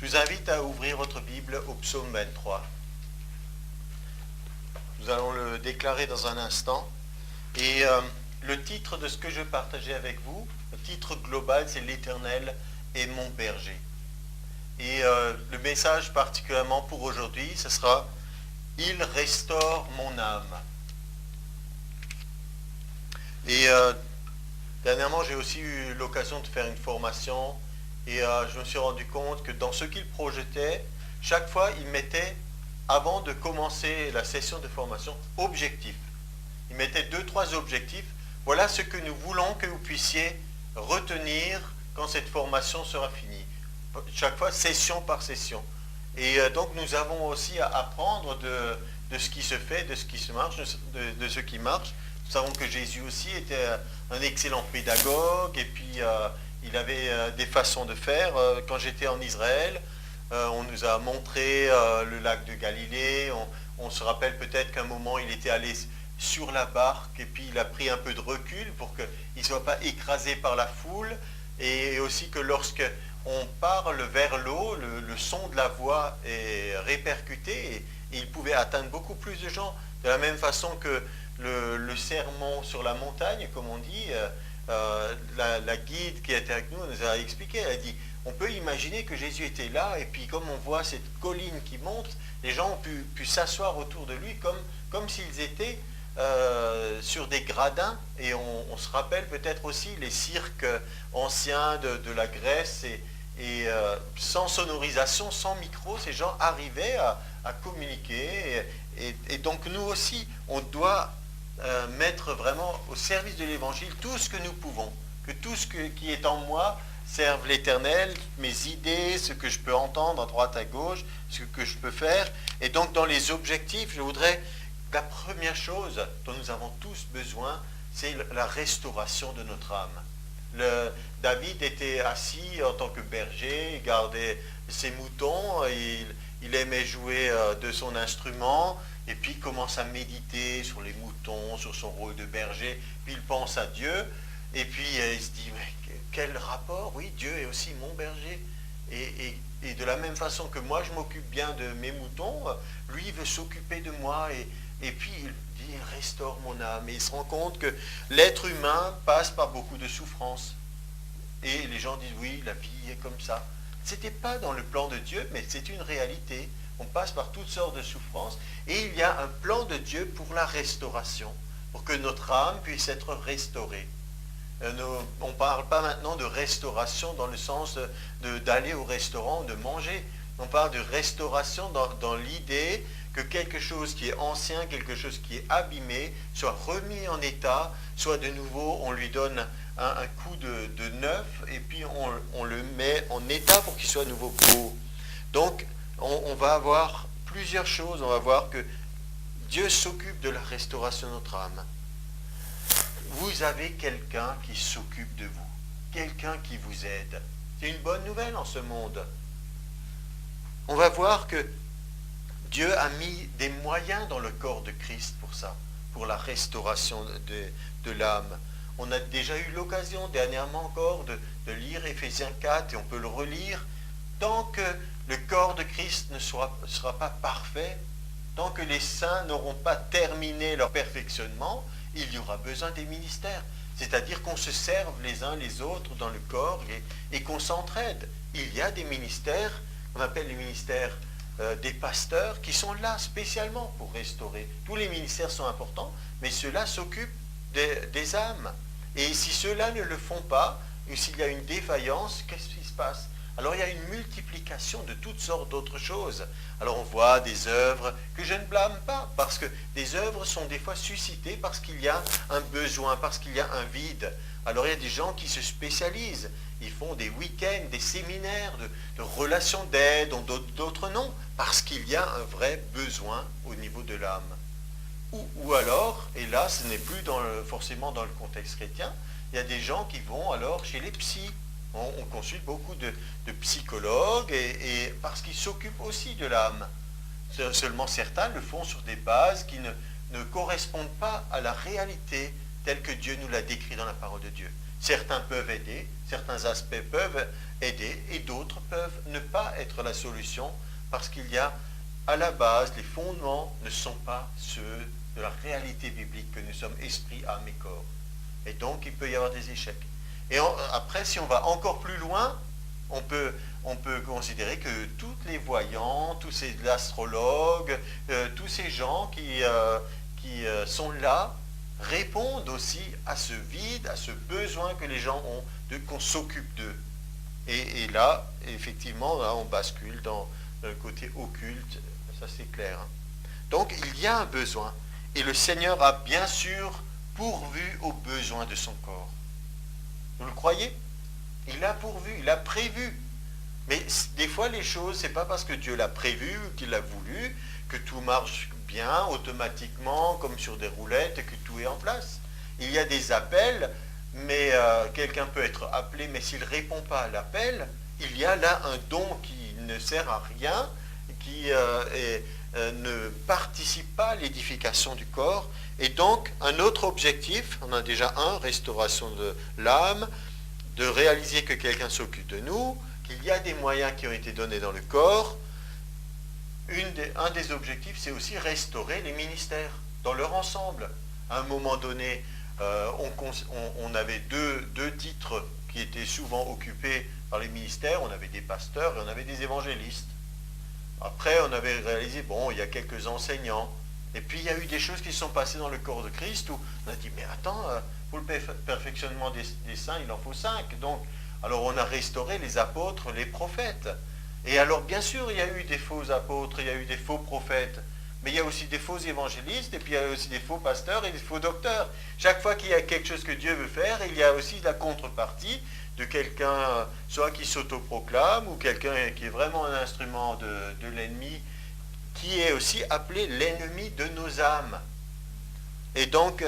Je vous invite à ouvrir votre Bible au psaume 23. Nous allons le déclarer dans un instant. Et le titre de ce que je vais partager avec vous, le titre global, c'est l'Éternel est mon berger. Et le message particulièrement pour aujourd'hui, ce sera « Il restaure mon âme ». Et dernièrement, j'ai aussi eu l'occasion de faire une formation et je me suis rendu compte que dans ce qu'il projetait, chaque fois, il mettait, avant de commencer la session de formation, objectifs. Il mettait 2-3 objectifs. Voilà ce que nous voulons que vous puissiez retenir quand cette formation sera finie. Chaque fois, session par session. Et donc, nous avons aussi à apprendre de ce qui se fait, de ce qui se marche, de ce qui marche. Nous savons que Jésus aussi était un excellent pédagogue et puis il avait des façons de faire. Quand j'étais en Israël, on nous a montré le lac de Galilée. On se rappelle peut-être qu'à un moment, il était allé sur la barque et puis il a pris un peu de recul pour qu'il ne soit pas écrasé par la foule. Et aussi que lorsque on parle vers l'eau, le son de la voix est répercuté et il pouvait atteindre beaucoup plus de gens. De la même façon que le sermon sur la montagne, comme on dit, la guide qui était avec nous a expliqué, elle a dit, on peut imaginer que Jésus était là, et puis comme on voit cette colline qui monte, les gens ont pu s'asseoir autour de lui comme s'ils étaient sur des gradins, et on se rappelle peut-être aussi les cirques anciens de la Grèce, et sans sonorisation, sans micro, ces gens arrivaient à communiquer, et donc nous aussi, on doit mettre vraiment au service de l'Évangile tout ce que nous pouvons, que tout ce qui est en moi serve l'Éternel, mes idées, ce que je peux entendre à droite, à gauche, ce que je peux faire. Et donc dans les objectifs, je voudrais, la première chose dont nous avons tous besoin, c'est la restauration de notre âme. David était assis en tant que berger, il gardait ses moutons, il aimait jouer de son instrument, et puis il commence à méditer sur les moutons, sur son rôle de berger, puis il pense à Dieu, et puis il se dit, mais quel rapport? Oui, Dieu est aussi mon berger. Et de la même façon que moi, je m'occupe bien de mes moutons, lui, il veut s'occuper de moi, et puis il dit, restaure mon âme. Et il se rend compte que l'être humain passe par beaucoup de souffrances. Et les gens disent, oui, la vie est comme ça. Ce n'était pas dans le plan de Dieu, mais c'est une réalité. On passe par toutes sortes de souffrances et il y a un plan de Dieu pour la restauration, pour que notre âme puisse être restaurée. On ne parle pas maintenant de restauration dans le sens d'aller au restaurant, de manger. On parle de restauration dans l'idée que quelque chose qui est ancien, quelque chose qui est abîmé, soit remis en état, soit de nouveau, on lui donne un coup de neuf et puis on le met en état pour qu'il soit à nouveau beau. Donc, on va avoir plusieurs choses. On va voir que Dieu s'occupe de la restauration de notre âme. Vous avez quelqu'un qui s'occupe de vous, quelqu'un qui vous aide. C'est une bonne nouvelle en ce monde. On va voir que Dieu a mis des moyens dans le corps de Christ pour ça, pour la restauration de l'âme. On a déjà eu l'occasion dernièrement encore de lire Éphésiens 4 et on peut le relire. Tant que le corps de Christ ne sera pas parfait, tant que les saints n'auront pas terminé leur perfectionnement, il y aura besoin des ministères. C'est-à-dire qu'on se serve les uns les autres dans le corps et qu'on s'entraide. Il y a des ministères, on appelle les ministères des pasteurs, qui sont là spécialement pour restaurer. Tous les ministères sont importants, mais ceux-là s'occupent des âmes. Et si ceux-là ne le font pas, ou s'il y a une défaillance, qu'est-ce qui se passe? Alors il y a une multiplication de toutes sortes d'autres choses. Alors on voit des œuvres que je ne blâme pas, parce que des œuvres sont des fois suscitées parce qu'il y a un besoin, parce qu'il y a un vide. Alors il y a des gens qui se spécialisent, ils font des week-ends, des séminaires de relations d'aide, d'autres noms, parce qu'il y a un vrai besoin au niveau de l'âme. Ou alors, et là ce n'est plus forcément dans le contexte chrétien, il y a des gens qui vont alors chez les psys. On consulte beaucoup de psychologues et parce qu'ils s'occupent aussi de l'âme. Seulement certains le font sur des bases qui ne correspondent pas à la réalité telle que Dieu nous l'a décrit dans la parole de Dieu. Certains peuvent aider, certains aspects peuvent aider, et d'autres peuvent ne pas être la solution, parce qu'il y a, à la base, les fondements ne sont pas ceux de la réalité biblique que nous sommes esprit, âme et corps. Et donc, il peut y avoir des échecs. Et après, si on va encore plus loin, on peut considérer que tous les voyants, tous ces astrologues, tous ces gens qui sont là, répondent aussi à ce vide, à ce besoin que les gens ont qu'on s'occupe d'eux. Et là, effectivement, là, on bascule dans le côté occulte, ça c'est clair. Donc, il y a un besoin. Et le Seigneur a bien sûr pourvu aux besoins de son corps. Vous le croyez? Il a pourvu, il a prévu. Mais des fois, les choses, c'est pas parce que Dieu l'a prévu ou qu'il l'a voulu que tout marche bien, automatiquement, comme sur des roulettes, et que tout est en place. Il y a des appels, mais quelqu'un peut être appelé, mais s'il ne répond pas à l'appel, il y a là un don qui ne sert à rien, qui ne participe pas à l'édification du corps. Et donc, un autre objectif, on a déjà un, restauration de l'âme, de réaliser que quelqu'un s'occupe de nous, qu'il y a des moyens qui ont été donnés dans le corps. Un des objectifs, c'est aussi restaurer les ministères dans leur ensemble. À un moment donné, on avait deux titres qui étaient souvent occupés par les ministères. On avait des pasteurs et on avait des évangélistes. Après, on avait réalisé, bon, il y a quelques enseignants. Et puis, il y a eu des choses qui se sont passées dans le corps de Christ où on a dit, mais attends, pour le perfectionnement des saints, il en faut 5. Donc, alors on a restauré les apôtres, les prophètes. Et alors, bien sûr, il y a eu des faux apôtres, il y a eu des faux prophètes, mais il y a aussi des faux évangélistes, et puis il y a aussi des faux pasteurs et des faux docteurs. Chaque fois qu'il y a quelque chose que Dieu veut faire, il y a aussi la contrepartie de quelqu'un, soit qui s'autoproclame, ou quelqu'un qui est vraiment un instrument de l'ennemi, qui est aussi appelé l'ennemi de nos âmes. Et donc,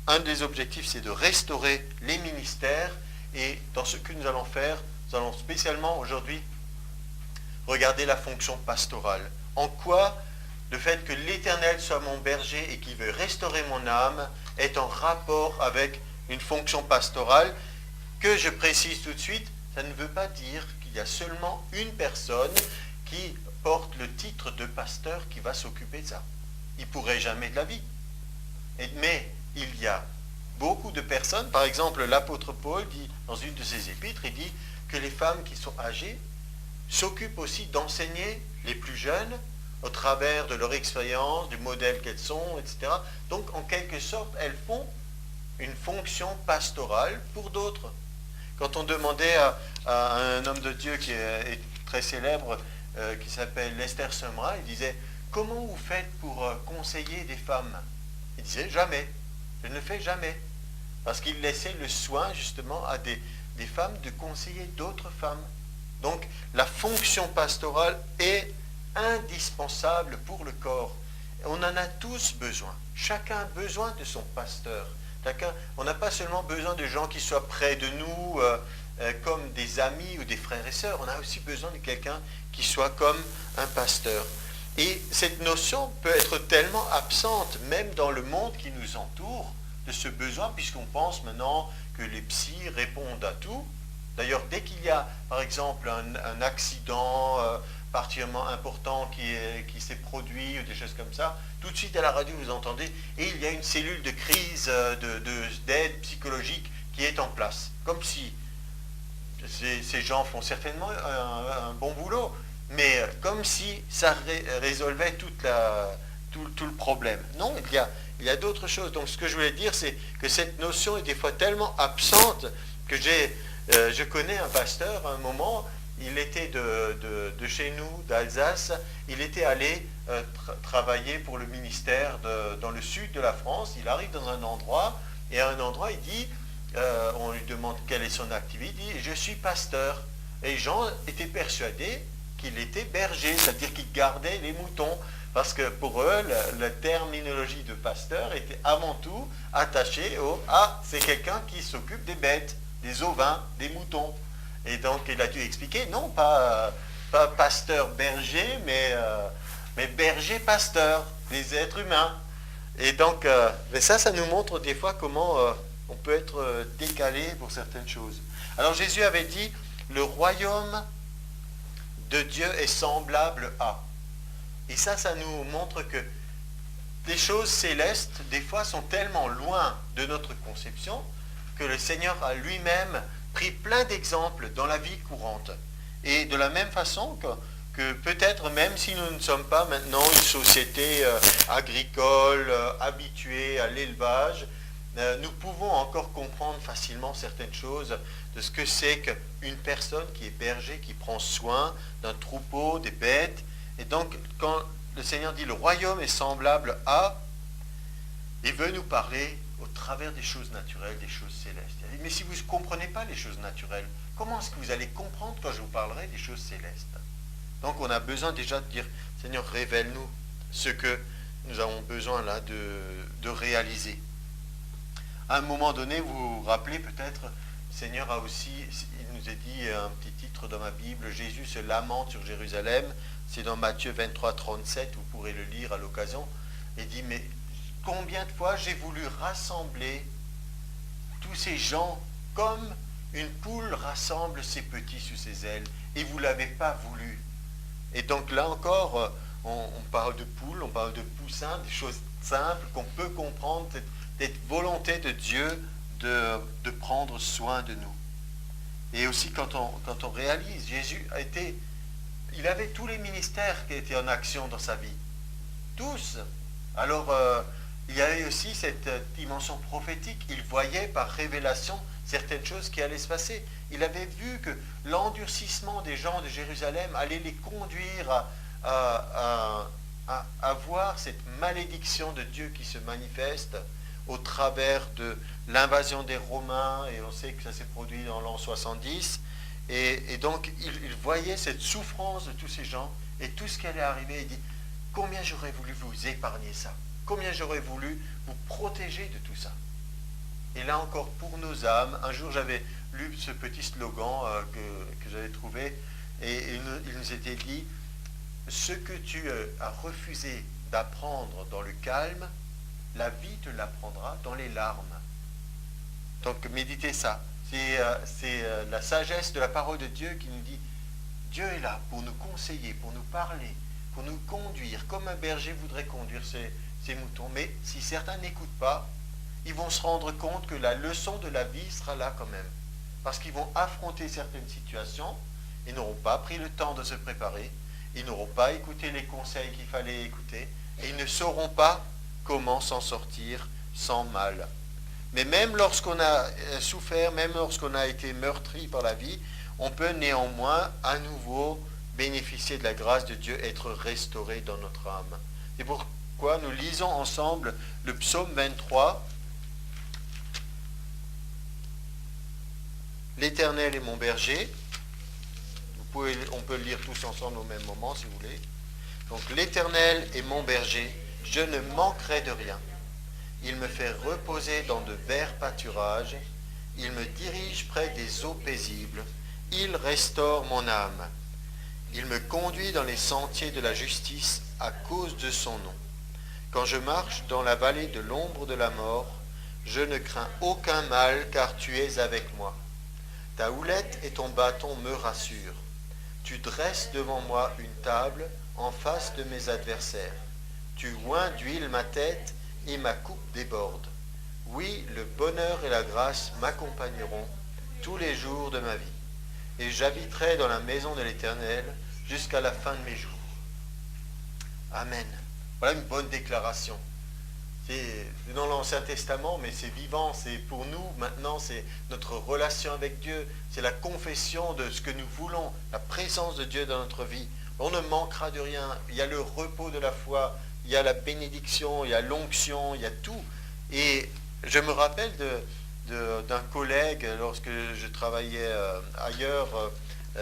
un des objectifs, c'est de restaurer les ministères, et dans ce que nous allons faire, nous allons spécialement aujourd'hui regarder la fonction pastorale. En quoi le fait que l'Éternel soit mon berger et qu'il veut restaurer mon âme est en rapport avec une fonction pastorale que je précise tout de suite, ça ne veut pas dire qu'il y a seulement une personne qui porte le titre de pasteur qui va s'occuper de ça. Il ne pourrait jamais de la vie. Mais il y a beaucoup de personnes, par exemple l'apôtre Paul dit dans une de ses épîtres, il dit que les femmes qui sont âgées s'occupent aussi d'enseigner les plus jeunes au travers de leur expérience, du modèle qu'elles sont, etc. Donc en quelque sorte, elles font une fonction pastorale pour d'autres. Quand on demandait à un homme de Dieu qui est très célèbre, qui s'appelle Lester Sumrall, il disait « Comment vous faites pour conseiller des femmes ?» Il disait « Jamais, je ne le fais jamais. » Parce qu'il laissait le soin justement à des femmes de conseiller d'autres femmes. Donc la fonction pastorale est indispensable pour le corps. On en a tous besoin. Chacun a besoin de son pasteur. On n'a pas seulement besoin de gens qui soient près de nous comme des amis ou des frères et sœurs. On a aussi besoin de quelqu'un qui soit comme un pasteur. Et cette notion peut être tellement absente, même dans le monde qui nous entoure, de ce besoin, puisqu'on pense maintenant que les psys répondent à tout. D'ailleurs, dès qu'il y a, par exemple, un accident particulièrement important qui s'est produit ou des choses comme ça, tout de suite à la radio, vous entendez, et il y a une cellule de crise, d'aide psychologique qui est en place. Comme si ces gens font certainement un bon boulot, mais comme si ça résolvait tout le problème. Non, il y a d'autres choses. Donc ce que je voulais dire, c'est que cette notion est des fois tellement absente que je connais un pasteur, à un moment, il était de chez nous, d'Alsace, il était allé travailler pour le ministère dans le sud de la France. Il arrive dans un endroit, et à un endroit, il dit, on lui demande quelle est son activité, il dit « Je suis pasteur ». Et les gens étaient persuadés qu'il était berger, c'est-à-dire qu'il gardait les moutons. Parce que pour eux, la terminologie de pasteur était avant tout attachée c'est quelqu'un qui s'occupe des bêtes, des ovins, des moutons. Et donc, il a dû expliquer, non, pas pasteur berger, mais berger pasteur, des êtres humains. Et donc, mais ça nous montre des fois comment on peut être décalé pour certaines choses. Alors Jésus avait dit, le royaume de Dieu est semblable à. Et ça nous montre que les choses célestes, des fois, sont tellement loin de notre conception que le Seigneur a lui-même pris plein d'exemples dans la vie courante. Et de la même façon que peut-être, même si nous ne sommes pas maintenant une société agricole, habituée à l'élevage, nous pouvons encore comprendre facilement certaines choses de ce que c'est qu'une personne qui est berger, qui prend soin d'un troupeau, des bêtes. Et donc, quand le Seigneur dit « le royaume est semblable à », il veut nous parler au travers des choses naturelles, des choses célestes. Il dit, mais si vous ne comprenez pas les choses naturelles, comment est-ce que vous allez comprendre quand je vous parlerai des choses célestes? Donc on a besoin déjà de dire, Seigneur, révèle-nous ce que nous avons besoin là de réaliser. À un moment donné, vous vous rappelez peut-être, Seigneur a aussi, il nous a dit un petit titre dans ma Bible, Jésus se lamente sur Jérusalem, c'est dans Matthieu 23, 37, vous pourrez le lire à l'occasion, et dit, mais combien de fois j'ai voulu rassembler tous ces gens comme une poule rassemble ses petits sous ses ailes, et vous ne l'avez pas voulu. Et donc là encore, on parle de poule, on parle de poussin, des choses simples qu'on peut comprendre, cette volonté de Dieu de prendre soin de nous. Et aussi quand on réalise, Jésus il avait tous les ministères qui étaient en action dans sa vie. Tous. Alors, il y avait aussi cette dimension prophétique. Il voyait par révélation certaines choses qui allaient se passer. Il avait vu que l'endurcissement des gens de Jérusalem allait les conduire à voir cette malédiction de Dieu qui se manifeste au travers de l'invasion des Romains, et on sait que ça s'est produit dans l'an 70. Et donc, il voyait cette souffrance de tous ces gens et tout ce qui allait arriver. Il dit, combien j'aurais voulu vous épargner ça? Combien j'aurais voulu vous protéger de tout ça? Et là encore, pour nos âmes, un jour j'avais lu ce petit slogan que j'avais trouvé, et il nous était dit, ce que tu as refusé d'apprendre dans le calme, la vie te l'apprendra dans les larmes. Donc méditez ça. C'est la sagesse de la parole de Dieu qui nous dit, Dieu est là pour nous conseiller, pour nous parler, pour nous conduire, comme un berger voudrait conduire ses moutons. Mais si certains n'écoutent pas, ils vont se rendre compte que la leçon de la vie sera là quand même. Parce qu'ils vont affronter certaines situations, ils n'auront pas pris le temps de se préparer, ils n'auront pas écouté les conseils qu'il fallait écouter, et ils ne sauront pas comment s'en sortir sans mal. Mais même lorsqu'on a souffert, même lorsqu'on a été meurtri par la vie, on peut néanmoins à nouveau bénéficier de la grâce de Dieu, être restauré dans notre âme. C'est pourquoi nous lisons ensemble le psaume 23. L'Éternel est mon berger. On peut le lire tous ensemble au même moment si vous voulez. Donc l'Éternel est mon berger, je ne manquerai de rien. Il me fait reposer dans de verts pâturages, il me dirige près des eaux paisibles, il restaure mon âme. Il me conduit dans les sentiers de la justice à cause de son nom. Quand je marche dans la vallée de l'ombre de la mort, je ne crains aucun mal car tu es avec moi. Ta houlette et ton bâton me rassurent. Tu dresses devant moi une table en face de mes adversaires. Tu oins d'huile ma tête et ma coupe déborde. Oui, le bonheur et la grâce m'accompagneront tous les jours de ma vie. Et j'habiterai dans la maison de l'Éternel jusqu'à la fin de mes jours. Amen. Voilà une bonne déclaration. C'est dans l'Ancien Testament, mais c'est vivant, c'est pour nous maintenant, c'est notre relation avec Dieu, c'est la confession de ce que nous voulons, la présence de Dieu dans notre vie. On ne manquera de rien, il y a le repos de la foi, il y a la bénédiction, il y a l'onction, il y a tout. Et je me rappelle d'un collègue, lorsque je travaillais ailleurs,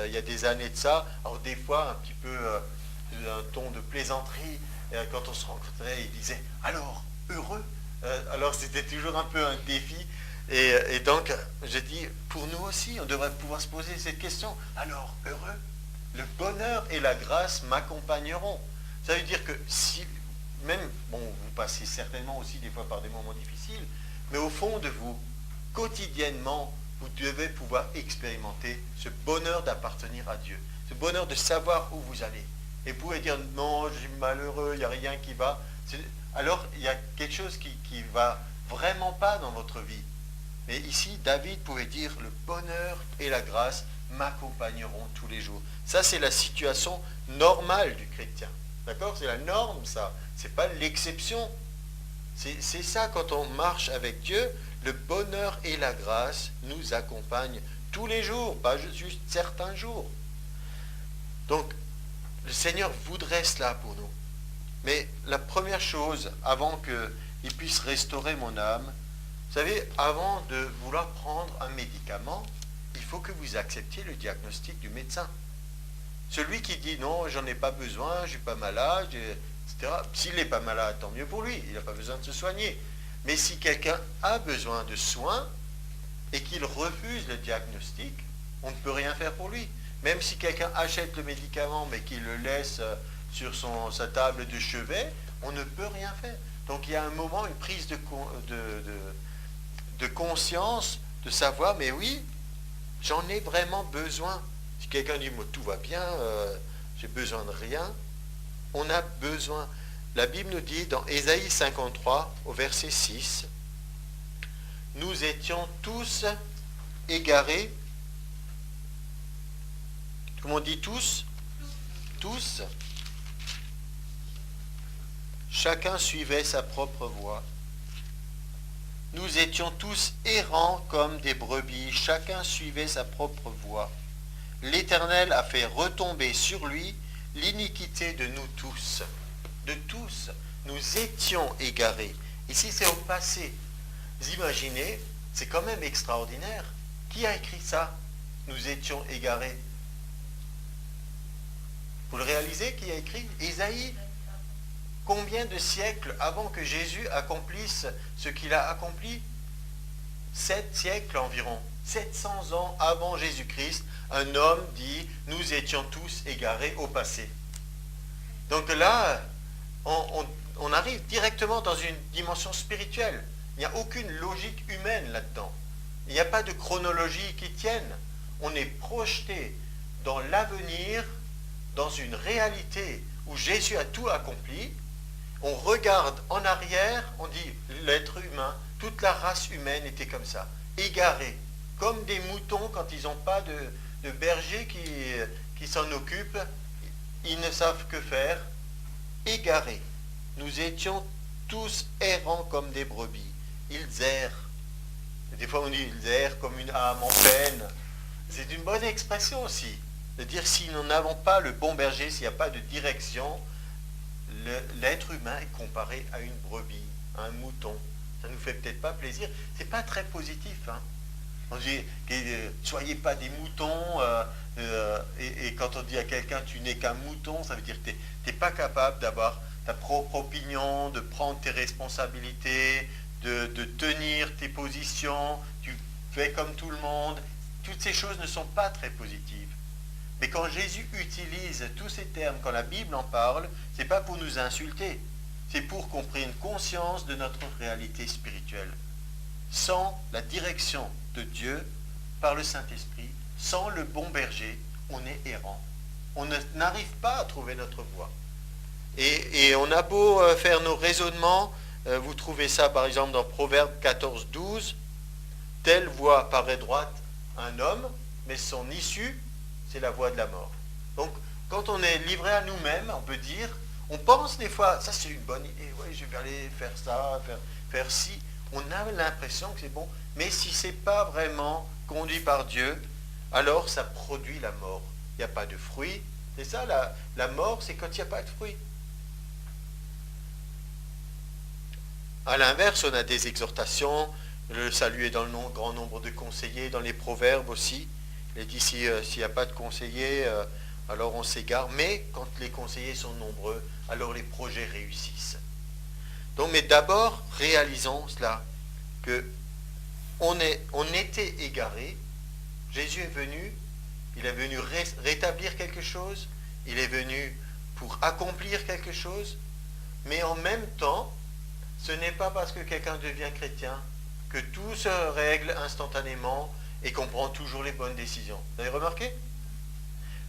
il y a des années de ça, alors des fois un petit peu un ton de plaisanterie, quand on se rencontrait, il disait « alors ?» heureux. Alors c'était toujours un peu un défi. Et donc, je dis, pour nous aussi, on devrait pouvoir se poser cette question. Alors, heureux, le bonheur et la grâce m'accompagneront. Ça veut dire que si, même, bon, vous passez certainement aussi des fois par des moments difficiles, mais au fond de vous, quotidiennement, vous devez pouvoir expérimenter ce bonheur d'appartenir à Dieu, ce bonheur de savoir où vous allez. Et vous pouvez dire, non, je suis malheureux, il n'y a rien qui va. Alors, il y a quelque chose qui ne va vraiment pas dans votre vie. Mais ici, David pouvait dire, le bonheur et la grâce m'accompagneront tous les jours. Ça, c'est la situation normale du chrétien. D'accord? C'est la norme, ça. Ce n'est pas l'exception. C'est ça, quand on marche avec Dieu, le bonheur et la grâce nous accompagnent tous les jours, pas juste certains jours. Donc, le Seigneur voudrait cela pour nous. Mais la première chose, avant qu'il puisse restaurer mon âme, vous savez, avant de vouloir prendre un médicament, il faut que vous acceptiez le diagnostic du médecin. Celui qui dit non, j'en ai pas besoin, je suis pas malade, etc. S'il n'est pas malade, tant mieux pour lui, il n'a pas besoin de se soigner. Mais si quelqu'un a besoin de soins et qu'il refuse le diagnostic, on ne peut rien faire pour lui. Même si quelqu'un achète le médicament mais qu'il le laisse sur sa table de chevet, on ne peut rien faire. Donc il y a un moment, une prise de conscience, de savoir, mais oui, j'en ai vraiment besoin. Si quelqu'un dit, moi tout va bien, j'ai besoin de rien, on a besoin. La Bible nous dit dans Ésaïe 53, au verset 6, « Nous étions tous égarés. » Comment on dit tous? Tous. Chacun suivait sa propre voie. Nous étions tous errants comme des brebis, chacun suivait sa propre voie. L'Éternel a fait retomber sur lui l'iniquité de nous tous. De tous, nous étions égarés. Ici, c'est au passé. Vous imaginez, c'est quand même extraordinaire. Qui a écrit ça? Nous étions égarés. Vous le réalisez, qui a écrit? Ésaïe. Combien de siècles avant que Jésus accomplisse ce qu'il a accompli? 7 siècles environ. 700 ans avant Jésus-Christ, un homme dit, nous étions tous égarés au passé. Donc là, on arrive directement dans une dimension spirituelle. Il n'y a aucune logique humaine là-dedans. Il n'y a pas de chronologie qui tienne. On est projeté dans l'avenir, dans une réalité où Jésus a tout accompli. On regarde en arrière, on dit l'être humain, toute la race humaine était comme ça, égarée, comme des moutons quand ils n'ont pas de berger qui s'en occupe, ils ne savent que faire, égarés. Nous étions tous errants comme des brebis. Ils errent. Et des fois on dit ils errent comme une âme en peine. C'est une bonne expression aussi, de dire si nous n'avons pas le bon berger, s'il n'y a pas de direction, l'être humain est comparé à une brebis, à un mouton. Ça ne nous fait peut-être pas plaisir. C'est pas très positif. Hein. On dit, soyez pas des moutons. Et quand on dit à quelqu'un, tu n'es qu'un mouton, ça veut dire que tu n'es pas capable d'avoir ta propre opinion, de prendre tes responsabilités, de tenir tes positions. Tu fais comme tout le monde. Toutes ces choses ne sont pas très positives. Mais quand Jésus utilise tous ces termes, quand la Bible en parle, ce n'est pas pour nous insulter, c'est pour qu'on prenne conscience de notre réalité spirituelle. Sans la direction de Dieu, par le Saint-Esprit, sans le bon berger, on est errant. On n'arrive pas à trouver notre voie. Et on a beau faire nos raisonnements, vous trouvez ça par exemple dans Proverbe 14, 12, « Telle voie paraît droite à un homme, mais son issue, c'est la voie de la mort. » Donc, quand on est livré à nous-mêmes, on peut dire, on pense des fois, ça c'est une bonne idée, ouais, je vais aller faire ça, faire ci. On a l'impression que c'est bon, mais si ce n'est pas vraiment conduit par Dieu, alors ça produit la mort. Il n'y a pas de fruit. C'est ça, la mort, c'est quand il n'y a pas de fruit. À l'inverse, on a des exhortations, le salut est dans le grand nombre de conseillers, dans les proverbes aussi. Il dit, s'il n'y a pas de conseillers, alors on s'égare. Mais quand les conseillers sont nombreux, alors les projets réussissent. Donc, mais d'abord, réalisons cela, que on était égarés. Jésus est venu, il est venu rétablir quelque chose, il est venu pour accomplir quelque chose, mais en même temps, ce n'est pas parce que quelqu'un devient chrétien que tout se règle instantanément et qu'on prend toujours les bonnes décisions. Vous avez remarqué?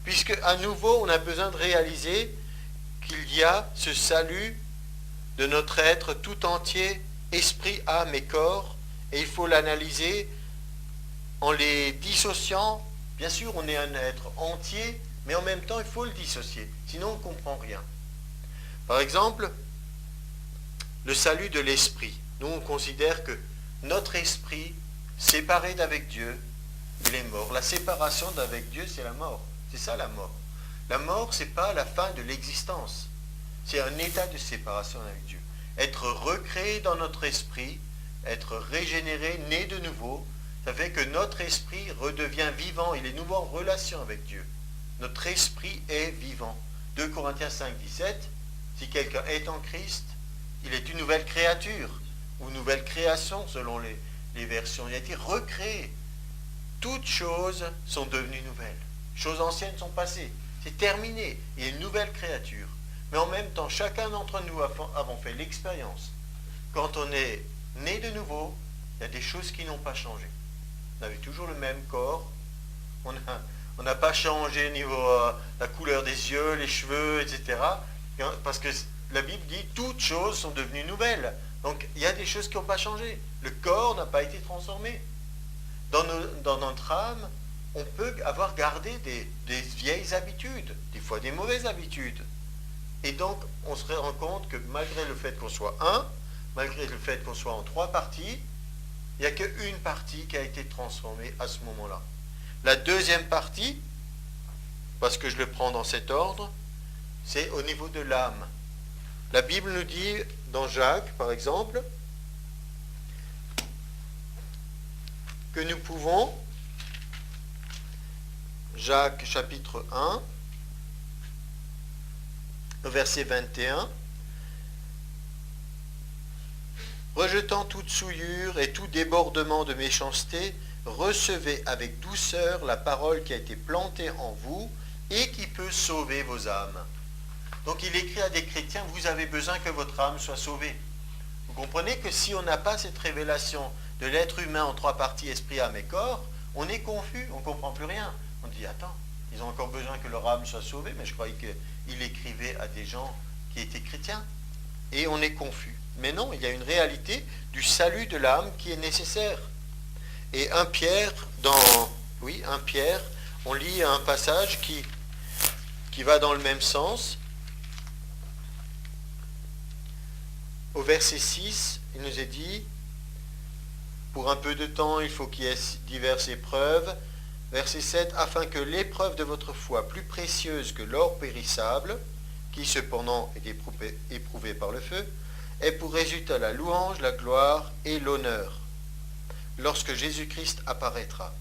Puisque à nouveau, on a besoin de réaliser qu'il y a ce salut de notre être tout entier, esprit, âme et corps, et il faut l'analyser en les dissociant. Bien sûr, on est un être entier, mais en même temps, il faut le dissocier, sinon on ne comprend rien. Par exemple, le salut de l'esprit. Nous, on considère que notre esprit, séparé d'avec Dieu, il est mort. La séparation d'avec Dieu, c'est la mort. C'est ça la mort. La mort, ce n'est pas la fin de l'existence. C'est un état de séparation avec Dieu. Être recréé dans notre esprit, être régénéré, né de nouveau, ça fait que notre esprit redevient vivant. Il est nouveau en relation avec Dieu. Notre esprit est vivant. 2 Corinthiens 5, 17, si quelqu'un est en Christ, il est une nouvelle créature, ou nouvelle création selon les versions. Il a été recréé. Toutes choses sont devenues nouvelles. Choses anciennes sont passées. C'est terminé. Il y a une nouvelle créature. Mais en même temps, chacun d'entre nous avons fait l'expérience. Quand on est né de nouveau, il y a des choses qui n'ont pas changé. On avait toujours le même corps. On n'a pas changé au niveau la couleur des yeux, les cheveux, etc. Parce que la Bible dit toutes choses sont devenues nouvelles. Donc il y a des choses qui n'ont pas changé. Le corps n'a pas été transformé. Dans notre âme, on peut avoir gardé des vieilles habitudes, des fois des mauvaises habitudes. Et donc, on se rend compte que malgré le fait qu'on soit un, malgré le fait qu'on soit en 3 parties, il n'y a qu'une partie qui a été transformée à ce moment-là. La deuxième partie, parce que je le prends dans cet ordre, c'est au niveau de l'âme. La Bible nous dit, dans Jacques, par exemple, que nous pouvons, Jacques chapitre 1, verset 21, rejetant toute souillure et tout débordement de méchanceté, recevez avec douceur la parole qui a été plantée en vous et qui peut sauver vos âmes. Donc il écrit à des chrétiens, vous avez besoin que votre âme soit sauvée. Vous comprenez que si on n'a pas cette révélation de l'être humain en 3 parties, esprit, âme et corps, on est confus, on ne comprend plus rien. On dit, attends, ils ont encore besoin que leur âme soit sauvée, mais je croyais qu'il écrivait à des gens qui étaient chrétiens. Et on est confus. Mais non, il y a une réalité du salut de l'âme qui est nécessaire. Et 1 Pierre, on lit un passage qui va dans le même sens. Au verset 6, il nous est dit, pour un peu de temps, il faut qu'il y ait diverses épreuves. Verset 7, afin que l'épreuve de votre foi, plus précieuse que l'or périssable, qui cependant est éprouvé par le feu, ait pour résultat la louange, la gloire et l'honneur, lorsque Jésus-Christ apparaîtra.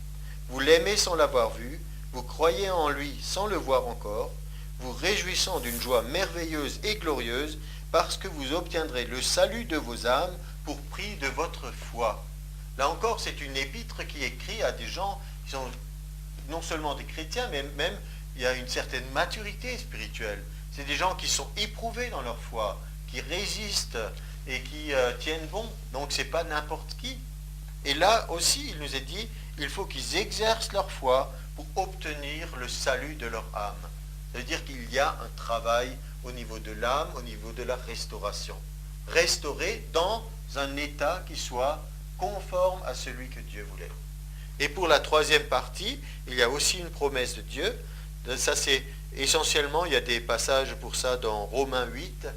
Vous l'aimez sans l'avoir vu, vous croyez en lui sans le voir encore, vous réjouissant d'une joie merveilleuse et glorieuse, parce que vous obtiendrez le salut de vos âmes pour prix de votre foi. Là encore, c'est une épître qui écrit à des gens qui sont non seulement des chrétiens, mais même il y a une certaine maturité spirituelle. C'est des gens qui sont éprouvés dans leur foi, qui résistent et qui tiennent bon. Donc ce n'est pas n'importe qui. Et là aussi, il nous est dit, il faut qu'ils exercent leur foi pour obtenir le salut de leur âme. Ça veut dire qu'il y a un travail au niveau de l'âme, au niveau de la restauration. Restaurer dans un état qui soit conforme à celui que Dieu voulait. Et pour la 3e partie, il y a aussi une promesse de Dieu. Ça, c'est essentiellement, il y a des passages pour ça dans Romains 8,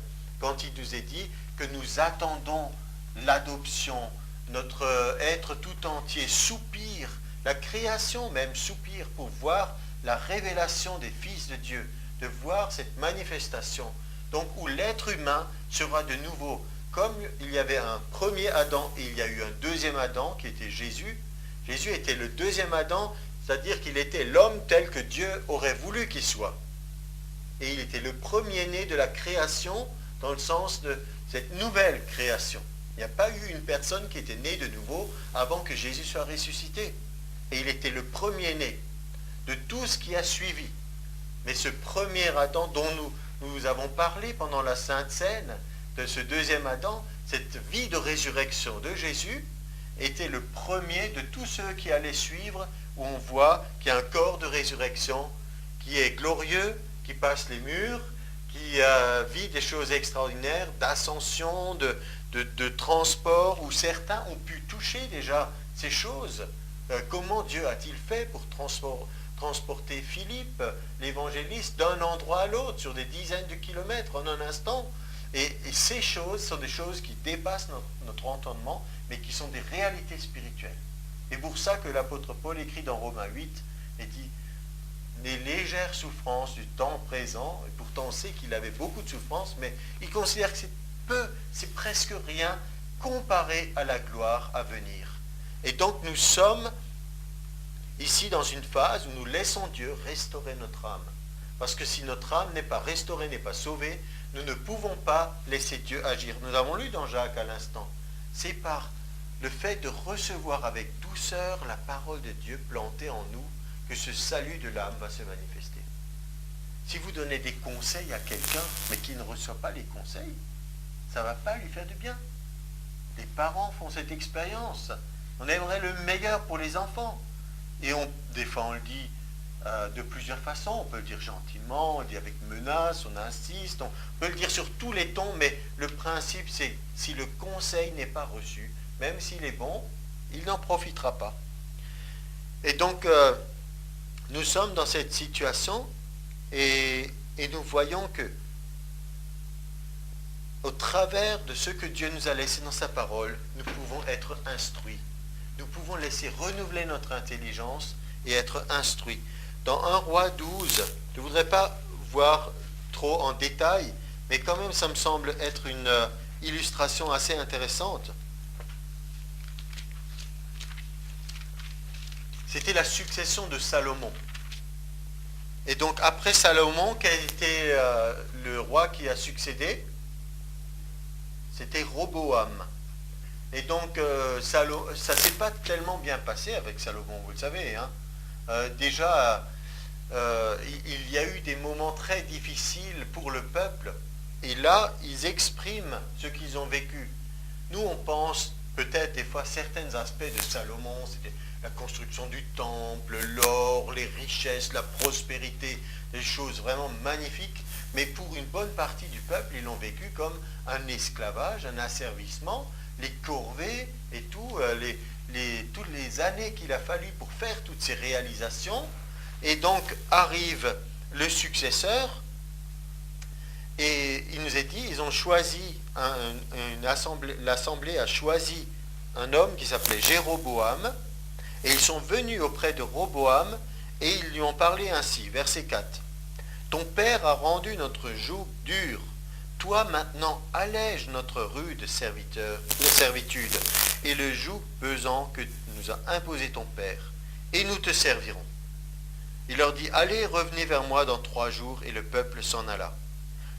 quand il nous est dit que nous attendons l'adoption, notre être tout entier soupire, la création même soupire pour voir la révélation des fils de Dieu, de voir cette manifestation, donc où l'être humain sera de nouveau, comme il y avait un premier Adam et il y a eu un deuxième Adam qui était Jésus. Jésus était le deuxième Adam, c'est-à-dire qu'il était l'homme tel que Dieu aurait voulu qu'il soit. Et il était le premier-né de la création dans le sens de cette nouvelle création. Il n'y a pas eu une personne qui était née de nouveau avant que Jésus soit ressuscité. Et il était le premier-né de tout ce qui a suivi. Mais ce premier Adam dont nous avons parlé pendant la Sainte Seine, de ce deuxième Adam, cette vie de résurrection de Jésus, était le premier de tous ceux qui allaient suivre, où on voit qu'il y a un corps de résurrection qui est glorieux, qui passe les murs, qui vit des choses extraordinaires, d'ascension, de transport, où certains ont pu toucher déjà ces choses. Comment Dieu a-t-il fait pour transporter Philippe, l'évangéliste, d'un endroit à l'autre, sur des dizaines de kilomètres en un instant? Et ces choses sont des choses qui dépassent notre entendement, mais qui sont des réalités spirituelles. Et pour ça que l'apôtre Paul écrit dans Romains 8 et dit les légères souffrances du temps présent, et pourtant on sait qu'il avait beaucoup de souffrances, mais il considère que c'est peu, c'est presque rien comparé à la gloire à venir. Et donc nous sommes ici dans une phase où nous laissons Dieu restaurer notre âme. Parce que si notre âme n'est pas restaurée, n'est pas sauvée, nous ne pouvons pas laisser Dieu agir. Nous avons lu dans Jacques à l'instant, c'est par le fait de recevoir avec douceur la parole de Dieu plantée en nous que ce salut de l'âme va se manifester. Si vous donnez des conseils à quelqu'un, mais qui ne reçoit pas les conseils, ça ne va pas lui faire du bien. Les parents font cette expérience. On aimerait le meilleur pour les enfants. Et des fois on le dit de plusieurs façons. On peut le dire gentiment, on le dit avec menace, on insiste, on peut le dire sur tous les tons, mais le principe c'est si le conseil n'est pas reçu, même s'il est bon, il n'en profitera pas. Et donc, nous sommes dans cette situation et nous voyons que au travers de ce que Dieu nous a laissé dans sa parole, nous pouvons être instruits. Nous pouvons laisser renouveler notre intelligence et être instruits. Dans 1 Roi 12, je ne voudrais pas voir trop en détail, mais quand même ça me semble être une illustration assez intéressante. C'était la succession de Salomon. Et donc après Salomon, quel était le roi qui a succédé? C'était Roboam. Et donc ça ne s'est pas tellement bien passé avec Salomon, vous le savez. Hein. Déjà, il y a eu des moments très difficiles pour le peuple. Et là, ils expriment ce qu'ils ont vécu. Nous, on pense peut-être des fois certains aspects de Salomon, c'était la construction du temple, l'or, les richesses, la prospérité, des choses vraiment magnifiques. Mais pour une bonne partie du peuple, ils l'ont vécu comme un esclavage, un asservissement, les corvées et tout, toutes les années qu'il a fallu pour faire toutes ces réalisations. Et donc arrive le successeur, et il nous est dit, ils ont choisi, l'assemblée a choisi un homme qui s'appelait Jéroboam, et ils sont venus auprès de Roboam, et ils lui ont parlé ainsi, verset 4. Ton père a rendu notre joug dur, toi maintenant allège notre rude servitude, et le joug pesant que nous a imposé ton père, et nous te servirons. Il leur dit, allez, revenez vers moi dans 3 jours, et le peuple s'en alla.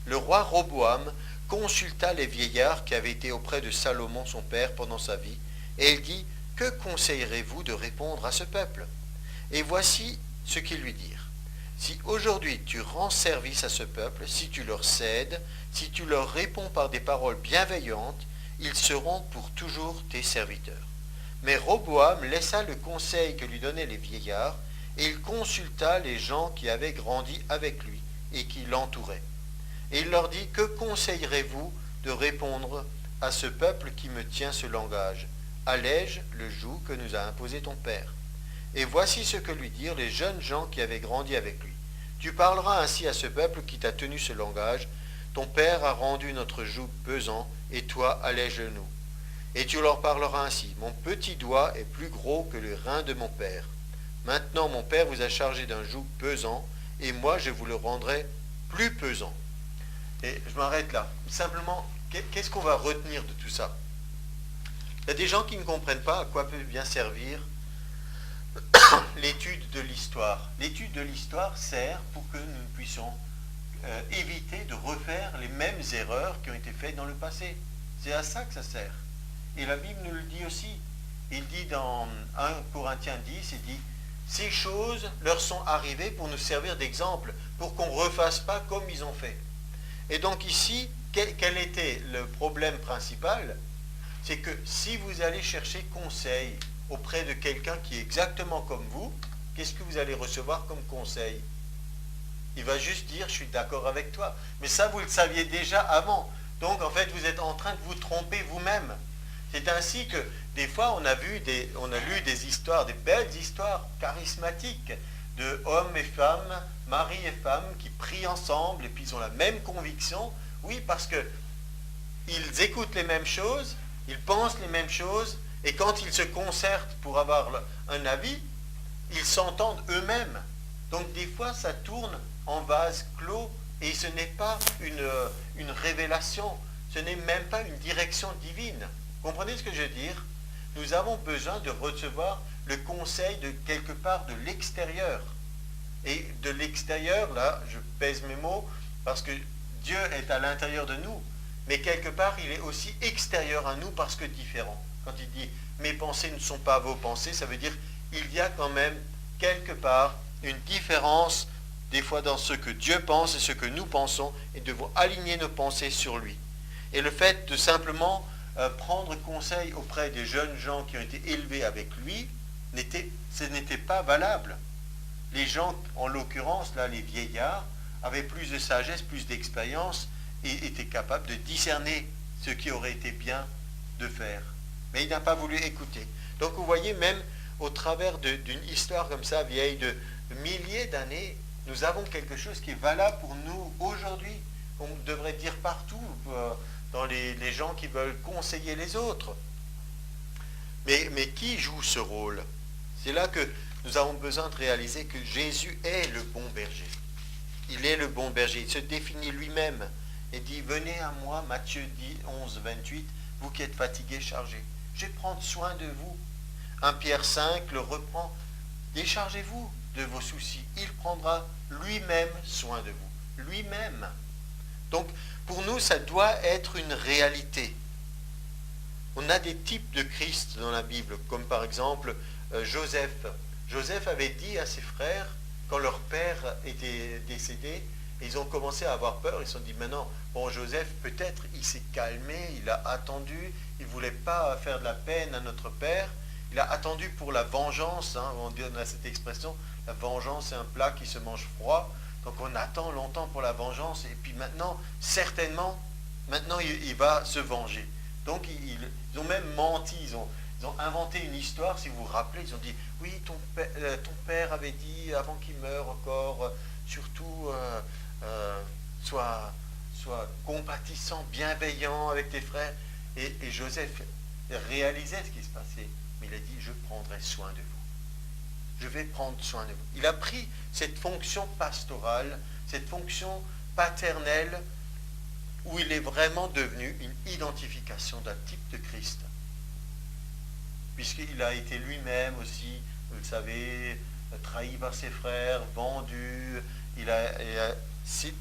Le roi Roboam consulta les vieillards qui avaient été auprès de Salomon son père pendant sa vie, et il dit, que conseillerez-vous de répondre à ce peuple? Et voici ce qu'ils lui dirent. Si aujourd'hui tu rends service à ce peuple, si tu leur cèdes, si tu leur réponds par des paroles bienveillantes, ils seront pour toujours tes serviteurs. Mais Roboam laissa le conseil que lui donnaient les vieillards, et il consulta les gens qui avaient grandi avec lui et qui l'entouraient. Et il leur dit, que conseillerez-vous de répondre à ce peuple qui me tient ce langage? Allège le joug que nous a imposé ton père. Et voici ce que lui dirent les jeunes gens qui avaient grandi avec lui. Tu parleras ainsi à ce peuple qui t'a tenu ce langage. Ton père a rendu notre joug pesant, et toi allège-nous. Et tu leur parleras ainsi. Mon petit doigt est plus gros que le rein de mon père. Maintenant mon père vous a chargé d'un joug pesant, et moi je vous le rendrai plus pesant. Et je m'arrête là. Simplement, qu'est-ce qu'on va retenir de tout ça? Il y a des gens qui ne comprennent pas à quoi peut bien servir l'étude de l'histoire. L'étude de l'histoire sert pour que nous puissions éviter de refaire les mêmes erreurs qui ont été faites dans le passé. C'est à ça que ça sert. Et la Bible nous le dit aussi. Il dit dans 1 Corinthiens 10, il dit, ces choses leur sont arrivées pour nous servir d'exemple, pour qu'on ne refasse pas comme ils ont fait. Et donc ici, quel était le problème principal? c'est que si vous allez chercher conseil auprès de quelqu'un qui est exactement comme vous, qu'est-ce que vous allez recevoir comme conseil? Il va juste dire, je suis d'accord avec toi. Mais ça, vous le saviez déjà avant. Donc, en fait, vous êtes en train de vous tromper vous-même. C'est ainsi que, des fois, on a lu des histoires, des belles histoires charismatiques de hommes et femmes, mari et femme, qui prient ensemble et puis ils ont la même conviction. Oui, parce que ils écoutent les mêmes choses, ils pensent les mêmes choses, et quand ils se concertent pour avoir un avis, ils s'entendent eux-mêmes. Donc des fois, ça tourne en vase clos, et ce n'est pas une révélation, ce n'est même pas une direction divine. Comprenez ce que je veux dire? Nous avons besoin de recevoir le conseil de quelque part de l'extérieur. Et de l'extérieur, là, je pèse mes mots, parce que Dieu est à l'intérieur de nous, mais quelque part, il est aussi extérieur à nous parce que différent. Quand il dit « mes pensées ne sont pas vos pensées », ça veut dire qu'il y a quand même quelque part une différence des fois dans ce que Dieu pense et ce que nous pensons, et devons aligner nos pensées sur lui. Et le fait de simplement prendre conseil auprès des jeunes gens qui ont été élevés avec lui, ce n'était pas valable. Les gens, en l'occurrence, là, les vieillards, avaient plus de sagesse, plus d'expérience, et étaient capables de discerner ce qui aurait été bien de faire. Mais il n'a pas voulu écouter. Donc vous voyez, même au travers d'une histoire comme ça, vieille de milliers d'années, nous avons quelque chose qui est valable pour nous aujourd'hui. On devrait dire partout, dans les gens qui veulent conseiller les autres. Mais qui joue ce rôle? C'est là que nous avons besoin de réaliser que Jésus est le bon berger. Il est le bon berger. Il se définit lui-même et dit, venez à moi, Matthieu 11, 28, vous qui êtes fatigués, chargés. Je vais prendre soin de vous. 1 Pierre 5 le reprend. Déchargez-vous de vos soucis. Il prendra lui-même soin de vous. Lui-même. Donc, pour nous, ça doit être une réalité. On a des types de Christ dans la Bible, comme par exemple Joseph. Joseph avait dit à ses frères, quand leur père était décédé, ils ont commencé à avoir peur, ils se sont dit, maintenant, bon, Joseph, peut-être, il s'est calmé, il a attendu, il ne voulait pas faire de la peine à notre père, il a attendu pour la vengeance, hein, on a cette expression, la vengeance c'est un plat qui se mange froid, donc on attend longtemps pour la vengeance, et puis maintenant, certainement, maintenant il va se venger. Donc ils ont même menti, ils ont inventé une histoire, si vous vous rappelez, ils ont dit, oui, ton père avait dit, avant qu'il meure encore, surtout, sois compatissant, bienveillant avec tes frères. Et Joseph réalisait ce qui se passait, mais il a dit, je prendrai soin de vous. Je vais prendre soin de vous. Il a pris cette fonction pastorale, cette fonction paternelle, où il est vraiment devenu une identification d'un type de Christ. Puisqu'il a été lui-même aussi, vous le savez, trahi par ses frères, vendu.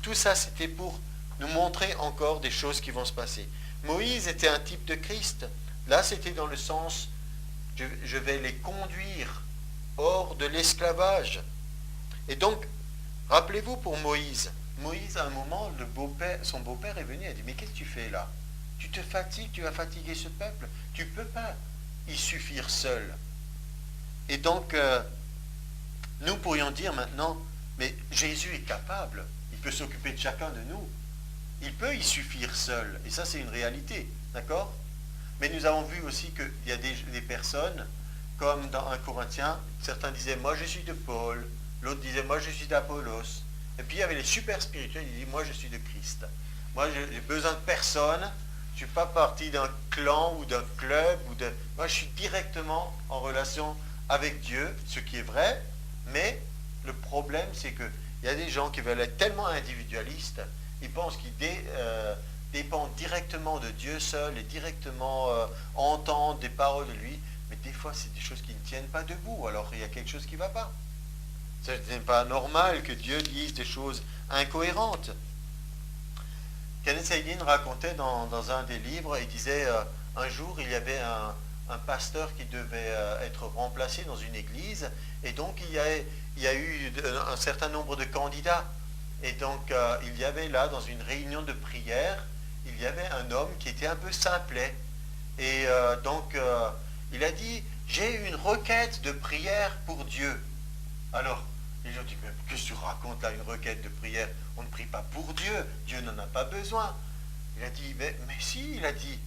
Tout ça, c'était pour nous montrer encore des choses qui vont se passer. Moïse était un type de Christ. Là, c'était dans le sens, je vais les conduire hors de l'esclavage. Et donc, rappelez-vous pour Moïse, à un moment, son beau-père est venu et a dit, mais qu'est-ce que tu fais là? Tu te fatigues, tu vas fatiguer ce peuple. Tu ne peux pas y suffire seul. Et donc, nous pourrions dire maintenant, mais Jésus est capable, il peut s'occuper de chacun de nous. Il peut y suffire seul. Et ça, c'est une réalité. D'accord? Mais nous avons vu aussi qu'il y a des personnes, comme dans 1 Corinthiens, certains disaient, moi je suis de Paul, l'autre disait, moi je suis d'Apollos. Et puis il y avait les super spirituels, ils disaient, moi je suis de Christ. Moi j'ai besoin de personne, je ne suis pas parti d'un clan ou d'un club, moi je suis directement en relation avec Dieu, ce qui est vrai, mais le problème c'est qu'il y a des gens qui veulent être tellement individualistes, ils pensent qu'ils dépendent directement de Dieu seul et directement entendent des paroles de lui, mais des fois c'est des choses qui ne tiennent pas debout, alors il y a quelque chose qui ne va pas. Ce n'est pas normal que Dieu dise des choses incohérentes. Kenneth Hagin racontait dans un des livres, il disait un jour il y avait un pasteur qui devait être remplacé dans une église, et donc il y a eu un certain nombre de candidats. Et donc il y avait là, dans une réunion de prière, il y avait un homme qui était un peu simplet. Et il a dit, j'ai une requête de prière pour Dieu. Alors, les gens disent, mais qu'est-ce que tu racontes là, une requête de prière? On ne prie pas pour Dieu, Dieu n'en a pas besoin. Il a dit, mais si, il a dit,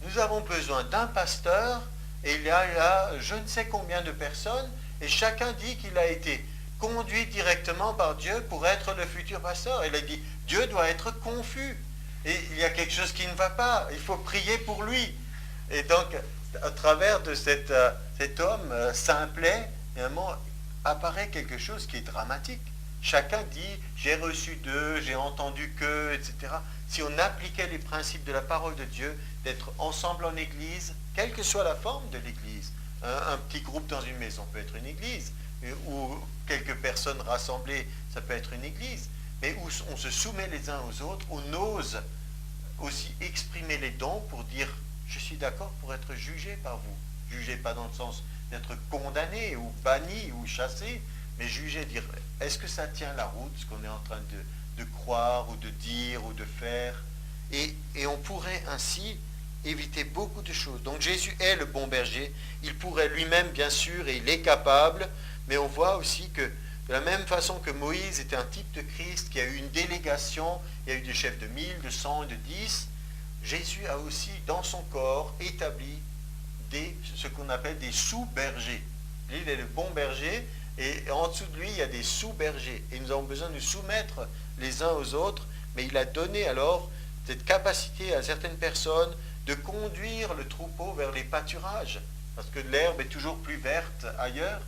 nous avons besoin d'un pasteur, et il y a là je ne sais combien de personnes, et chacun dit qu'il a été conduit directement par Dieu pour être le futur pasteur. Il a dit, Dieu doit être confus, et il y a quelque chose qui ne va pas, il faut prier pour lui. Et donc, à travers de cet homme simplet, finalement, apparaît quelque chose qui est dramatique. Chacun dit, j'ai reçu d'eux, j'ai entendu que, etc. Si on appliquait les principes de la parole de Dieu, d'être ensemble en église, quelle que soit la forme de l'église, un petit groupe dans une maison peut être une église, ou quelques personnes rassemblées, ça peut être une église, mais où on se soumet les uns aux autres, on ose aussi exprimer les dons pour dire, je suis d'accord pour être jugé par vous. Jugé pas dans le sens d'être condamné ou banni ou chassé, mais juger, dire, est-ce que ça tient la route, ce qu'on est en train de croire ou de dire ou de faire, et on pourrait ainsi éviter beaucoup de choses. Donc Jésus est le bon berger, il pourrait lui-même bien sûr, et il est capable, mais on voit aussi que de la même façon que Moïse était un type de Christ, qui a eu une délégation, il y a eu des chefs de 1000, de 100, de 10, Jésus a aussi dans son corps établi ce qu'on appelle des sous-bergers. Il est le bon berger, et en dessous de lui, il y a des sous-bergers. Et nous avons besoin de nous soumettre les uns aux autres, mais il a donné alors cette capacité à certaines personnes de conduire le troupeau vers les pâturages, parce que l'herbe est toujours plus verte ailleurs,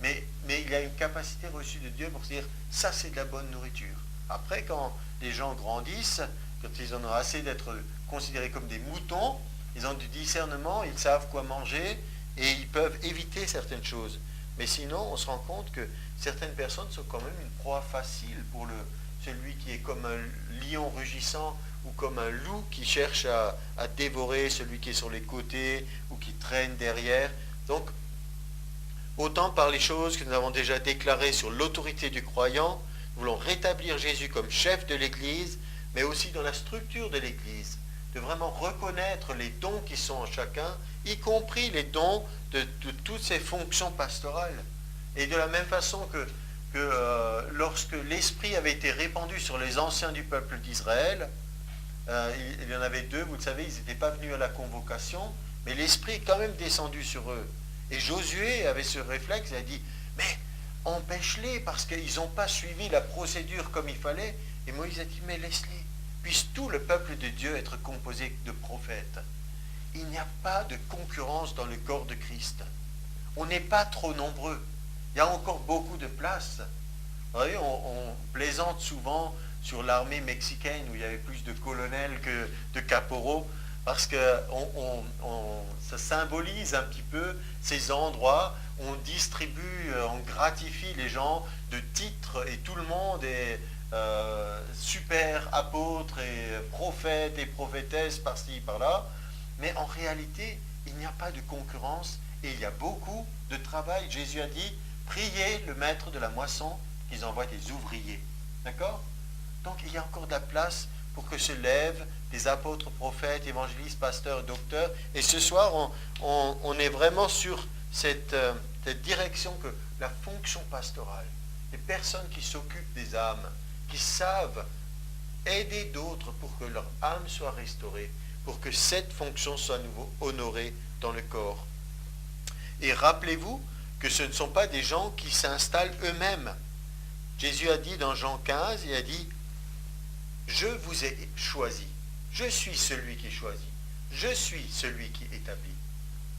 mais il y a une capacité reçue de Dieu pour se dire, ça c'est de la bonne nourriture. Après, quand les gens grandissent, quand ils en ont assez d'être considérés comme des moutons, ils ont du discernement, ils savent quoi manger, et ils peuvent éviter certaines choses. Mais sinon, on se rend compte que certaines personnes sont quand même une proie facile pour celui qui est comme un lion rugissant ou comme un loup qui cherche à dévorer celui qui est sur les côtés ou qui traîne derrière. Donc, autant par les choses que nous avons déjà déclarées sur l'autorité du croyant, nous voulons rétablir Jésus comme chef de l'Église, mais aussi dans la structure de l'Église, de vraiment reconnaître les dons qui sont en chacun, y compris les dons de toutes ces fonctions pastorales. Et de la même façon que lorsque l'Esprit avait été répandu sur les anciens du peuple d'Israël, il y en avait deux, vous le savez, ils n'étaient pas venus à la convocation, mais l'Esprit est quand même descendu sur eux. Et Josué avait ce réflexe, il a dit, mais empêche-les parce qu'ils n'ont pas suivi la procédure comme il fallait. Et Moïse a dit, mais laisse-les. Puisse tout le peuple de Dieu être composé de prophètes. Il n'y a pas de concurrence dans le corps de Christ. On n'est pas trop nombreux. Il y a encore beaucoup de place. Vous voyez, on plaisante souvent sur l'armée mexicaine où il y avait plus de colonels que de caporaux, parce que ça symbolise un petit peu ces endroits où on distribue, on gratifie les gens de titres et tout le monde est super apôtre et prophète et prophétesse par-ci, par-là. Mais en réalité, il n'y a pas de concurrence et il y a beaucoup de travail. Jésus a dit, priez le maître de la moisson qu'ils envoient des ouvriers. D'accord? Donc il y a encore de la place pour que se lèvent des apôtres, prophètes, évangélistes, pasteurs, docteurs. Et ce soir, on est vraiment sur cette direction que la fonction pastorale, les personnes qui s'occupent des âmes, qui savent aider d'autres pour que leur âme soit restaurée, pour que cette fonction soit à nouveau honorée dans le corps. Et rappelez-vous que ce ne sont pas des gens qui s'installent eux-mêmes. Jésus a dit dans Jean 15, il a dit, je vous ai choisi, je suis celui qui choisit, je suis celui qui établit.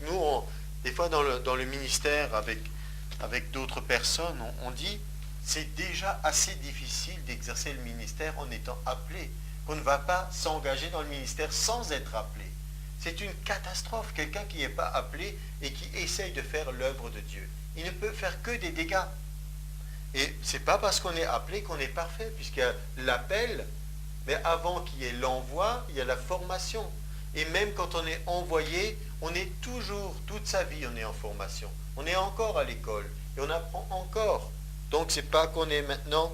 Nous, des fois dans le ministère avec d'autres personnes, on dit, c'est déjà assez difficile d'exercer le ministère en étant appelé, qu'on ne va pas s'engager dans le ministère sans être appelé. C'est une catastrophe, quelqu'un qui n'est pas appelé et qui essaye de faire l'œuvre de Dieu. Il ne peut faire que des dégâts. Et ce n'est pas parce qu'on est appelé qu'on est parfait, puisqu'il y a l'appel, mais avant qu'il y ait l'envoi, il y a la formation. Et même quand on est envoyé, on est toujours, toute sa vie, on est en formation. On est encore à l'école et on apprend encore. Donc ce n'est pas qu'on est maintenant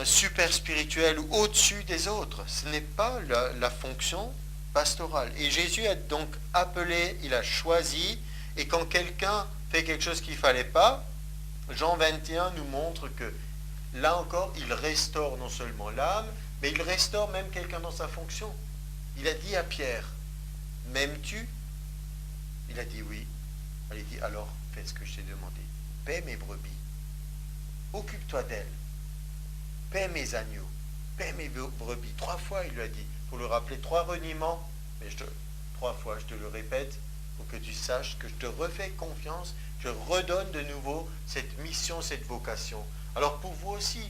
super spirituel ou au-dessus des autres. Ce n'est pas la fonction pastorale. Et Jésus a donc appelé, il a choisi, et quand quelqu'un fait quelque chose qu'il ne fallait pas, Jean 21 nous montre que là encore, il restaure non seulement l'âme, mais il restaure même quelqu'un dans sa fonction. Il a dit à Pierre, m'aimes-tu? Il a dit oui. Il a dit, alors fais ce que je t'ai demandé. Paie mes brebis. Occupe-toi d'elles. Paie mes agneaux. Paie mes brebis. 3 fois, il lui a dit. Il faut le rappeler, 3 reniements. Mais 3 fois, je te le répète, pour que tu saches que je te refais confiance. Je redonne de nouveau cette mission, cette vocation. Alors pour vous aussi,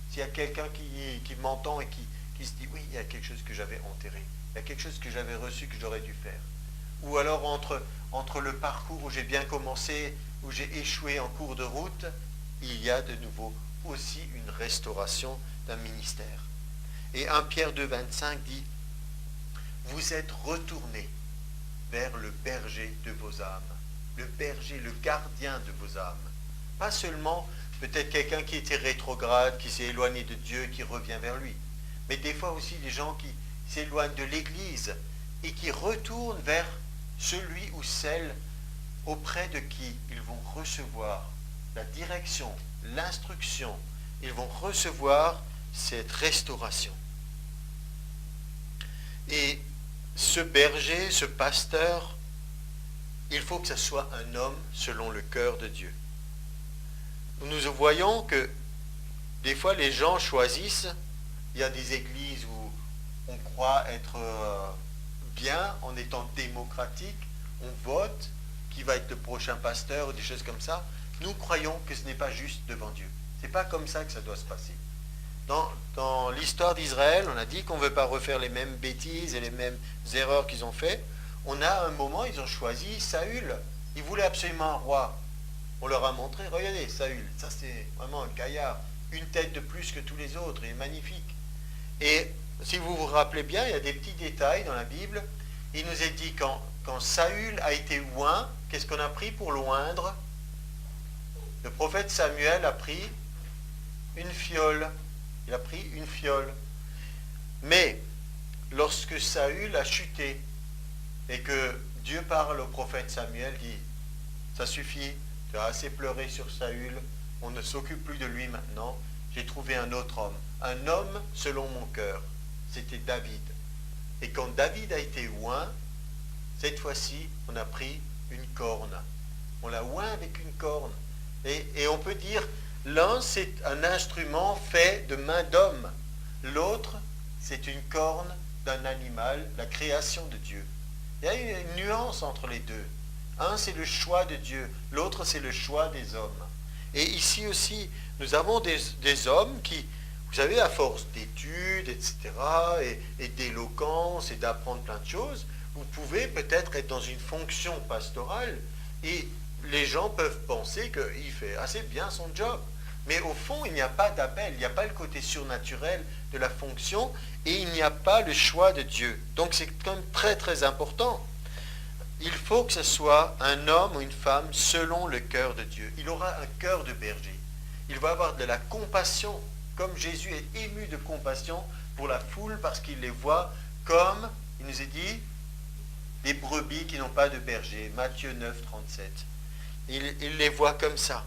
s'il y a quelqu'un qui m'entend et qui se dit, oui, il y a quelque chose que j'avais enterré. Il y a quelque chose que j'avais reçu que j'aurais dû faire. Ou alors entre le parcours où j'ai bien commencé, où j'ai échoué en cours de route, il y a de nouveau aussi une restauration d'un ministère. Et 1 Pierre 2, 25 dit, vous êtes retournés vers le berger de vos âmes. Le berger, le gardien de vos âmes. Pas seulement peut-être quelqu'un qui était rétrograde, qui s'est éloigné de Dieu, qui revient vers lui. Mais des fois aussi des gens qui s'éloignent de l'Église et qui retournent vers celui ou celle auprès de qui ils vont recevoir la direction, l'instruction, ils vont recevoir cette restauration. Et ce berger, ce pasteur, il faut que ce soit un homme selon le cœur de Dieu. Nous voyons que des fois les gens choisissent, il y a des églises où on croit être bien en étant démocratique, on vote qui va être le prochain pasteur ou des choses comme ça. Nous croyons que ce n'est pas juste devant Dieu. Ce n'est pas comme ça que ça doit se passer. Dans l'histoire d'Israël, on a dit qu'on ne veut pas refaire les mêmes bêtises et les mêmes erreurs qu'ils ont fait. On a un moment, ils ont choisi Saül. Ils voulaient absolument un roi. On leur a montré, regardez, Saül, ça c'est vraiment un gaillard. Une tête de plus que tous les autres, il est magnifique. Et si vous vous rappelez bien, il y a des petits détails dans la Bible. Il nous est dit quand Saül a été oint, qu'est-ce qu'on a pris pour l'oindre? Le prophète Samuel a pris une fiole. Il a pris une fiole. Mais lorsque Saül a chuté et que Dieu parle au prophète Samuel, dit, ça suffit, tu as assez pleuré sur Saül, on ne s'occupe plus de lui maintenant, j'ai trouvé un autre homme. Un homme selon mon cœur. C'était David. Et quand David a été oint, cette fois-ci, on a pris une corne. On l'a oint avec une corne. Et on peut dire, l'un, c'est un instrument fait de main d'homme. L'autre, c'est une corne d'un animal, la création de Dieu. Il y a une nuance entre les deux. Un, c'est le choix de Dieu. L'autre, c'est le choix des hommes. Et ici aussi, nous avons des hommes qui, vous savez, à force d'études, etc., et d'éloquence, et d'apprendre plein de choses, vous pouvez peut-être être dans une fonction pastorale, et les gens peuvent penser qu'il fait assez bien son job. Mais au fond, il n'y a pas d'appel, il n'y a pas le côté surnaturel de la fonction, et il n'y a pas le choix de Dieu. Donc c'est quand même très très important. Il faut que ce soit un homme ou une femme selon le cœur de Dieu. Il aura un cœur de berger. Il va avoir de la compassion, comme Jésus est ému de compassion pour la foule parce qu'il les voit comme, il nous est dit, des brebis qui n'ont pas de berger. Matthieu 9, 37. Il les voit comme ça.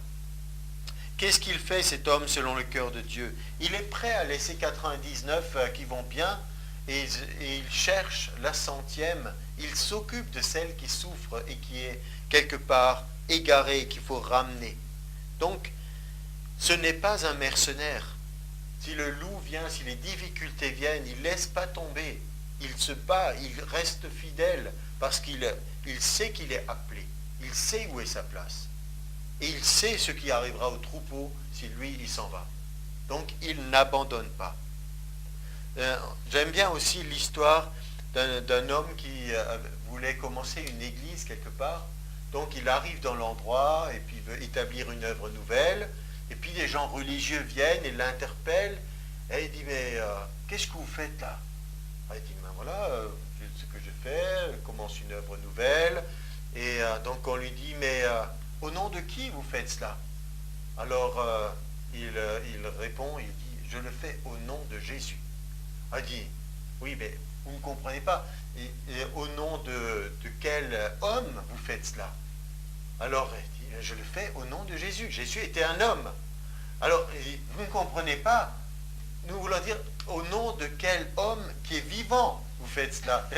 Qu'est-ce qu'il fait cet homme selon le cœur de Dieu? Il est prêt à laisser 99 qui vont bien et il cherche la 100e. Il s'occupe de celle qui souffre et qui est quelque part égarée, qu'il faut ramener. Donc, ce n'est pas un mercenaire. Si le loup vient, si les difficultés viennent, il ne laisse pas tomber. Il se bat, il reste fidèle parce qu'il sait qu'il est appelé. Il sait où est sa place. Et il sait ce qui arrivera au troupeau si lui, il s'en va. Donc, il n'abandonne pas. J'aime bien aussi l'histoire d'un homme qui voulait commencer une église quelque part. Donc, il arrive dans l'endroit et puis il veut établir une œuvre nouvelle. Et puis, des gens religieux viennent et l'interpellent. Et il dit, mais qu'est-ce que vous faites là? Il dit, ben voilà, ce que je fais, je commence une œuvre nouvelle. Et donc, on lui dit, mais au nom de qui vous faites cela? Alors, il répond, il dit, je le fais au nom de Jésus. Il dit, Oui, mais vous ne comprenez pas. Et au nom de quel homme vous faites cela? Alors, il dit, je le fais au nom de Jésus. Jésus était un homme. Alors, vous ne comprenez pas. Nous voulons dire, au nom de quel homme qui est vivant vous faites cela?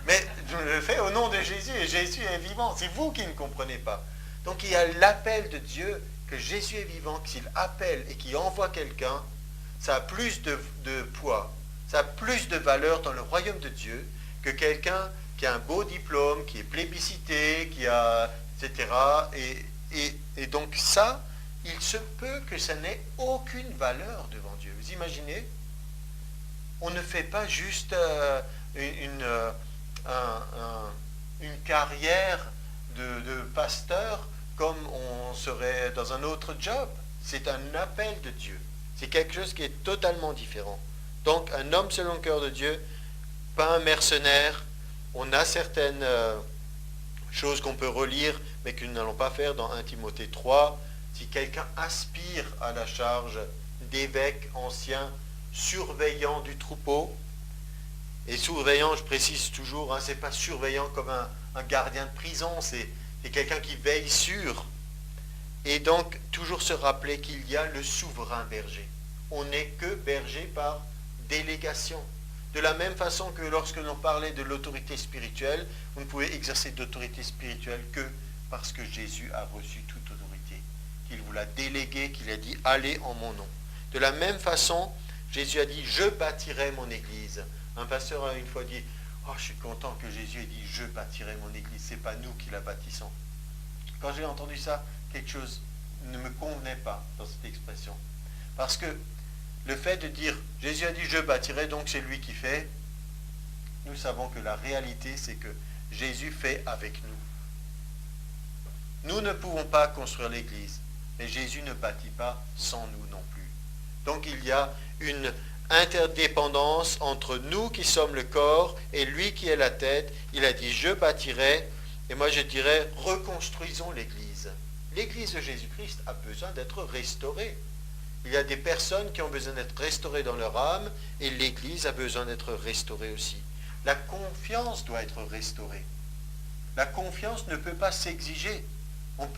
Mais je le fais au nom de Jésus, et Jésus est vivant. C'est vous qui ne comprenez pas. Donc, il y a l'appel de Dieu, que Jésus est vivant, que s'il appelle et qu'il envoie quelqu'un, ça a plus de poids, ça a plus de valeur dans le royaume de Dieu que quelqu'un qui a un beau diplôme, qui est plébiscité, qui a, etc. Et donc ça, il se peut que ça n'ait aucune valeur devant Dieu. Vous imaginez? On ne fait pas juste une carrière de pasteur comme on serait dans un autre job. C'est un appel de Dieu. C'est quelque chose qui est totalement différent. Donc, un homme selon le cœur de Dieu, pas un mercenaire. On a certaines choses qu'on peut relire, mais que nous n'allons pas faire dans 1 Timothée 3. Si quelqu'un aspire à la charge d'évêque ancien, surveillant du troupeau, et surveillant, je précise toujours, hein, c'est pas surveillant comme un gardien de prison, c'est quelqu'un qui veille sur. Et donc, toujours se rappeler qu'il y a le souverain berger. On n'est que berger par délégation. De la même façon que lorsque l'on parlait de l'autorité spirituelle, vous ne pouvez exercer d'autorité spirituelle que parce que Jésus a reçu toute autorité, qu'il vous l'a délégué, qu'il a dit « allez en mon nom ». De la même façon, Jésus a dit « je bâtirai mon église ». Un pasteur a une fois dit « oh, je suis content que Jésus ait dit « je bâtirai mon église », ce n'est pas nous qui la bâtissons ». Quand j'ai entendu ça, quelque chose ne me convenait pas dans cette expression. Parce que le fait de dire « Jésus a dit je bâtirai, donc c'est lui qui fait », nous savons que la réalité, c'est que Jésus fait avec nous. Nous ne pouvons pas construire l'église, mais Jésus ne bâtit pas sans nous non plus. Donc il y a une interdépendance entre nous qui sommes le corps et lui qui est la tête. Il a dit « je bâtirai », et moi je dirais « reconstruisons l'église ». L'église de Jésus-Christ a besoin d'être restaurée. Il y a des personnes qui ont besoin d'être restaurées dans leur âme, et l'église a besoin d'être restaurée aussi. La confiance doit être restaurée. La confiance ne peut pas s'exiger.